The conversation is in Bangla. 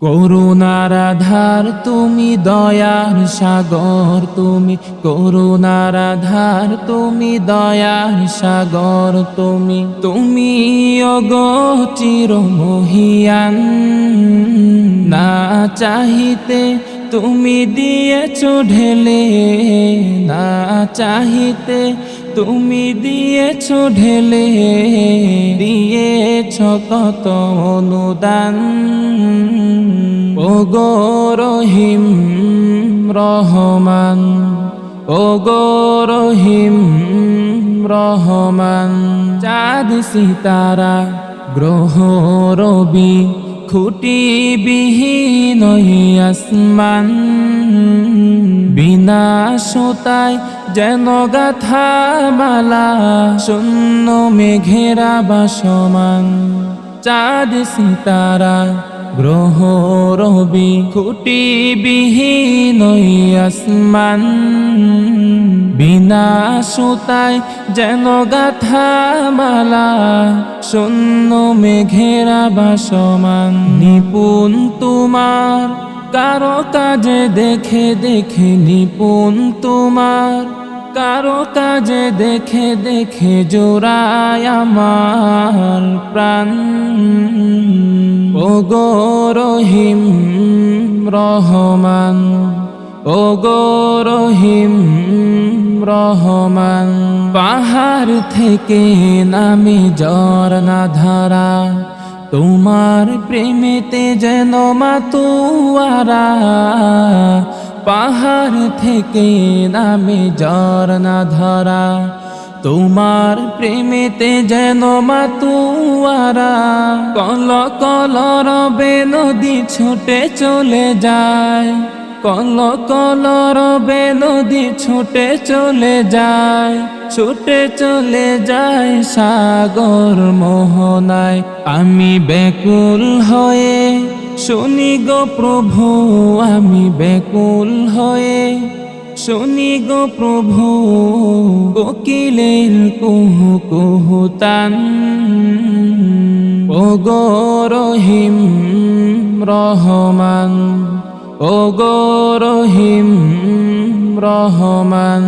করুণার আধার তুমি, দয়ার সাগর তুমি, করুণার আধার তুমি, দয়ার সাগর তুমি, তুমি ওগো চিরমহিয়ান। না চাহিতে তুমি দিয়েছো ঢেলে, না চাহিতে তুমি দিয়েছো ঢেলে, দিয়েছো কত অনুদান। ওগো রহিম রহমান, ওগো রহিম রহমান। চাঁদ সিতারা গ্রহ রবি, খুঁটি বিহীন আসমান, বিনা সুতায় যেন গাথা মালা, শূন্য মেঘেরা বাসমান। চাঁদ সিতারা গ্রহ রবি, খুঁটি বিহীন আসমান, বিনা সুতায় যেন গাথা মালা, শূন্য মেঘেরা বাসমান। নিপুণ তোমার কারো কাজে দেখে দেখে, নিপুণ তোমার কারো কাজে দেখে দেখে, জোড়ায় আমার প্রাণ। ওগো রহিম রহমান, ওগো রহিম রহমান। পাহাড় থেকে নামে ঝরনা ধারা, তোমার প্রেমেতে যেন মাতোয়ারা। পাহাড় থেকে নামে ঝরনা ধারা, তোমার প্রেমেতে যেন মাতোয়ারা। কল কল রবে নদী ছুটে চলে যায়, কল কল রবে নদী ছুটে চলে যায়, ছুটে চলে যায় সাগর মোহনায়। আমি ব্যাকুল হয়ে শুনি গো প্রভু, আমি ব্যাকুল হয়ে শুনি গো প্রভু, কোকিলের কুহু কুহু তান। ওগো রহিম রহমান, ওগো রহিম রহমান।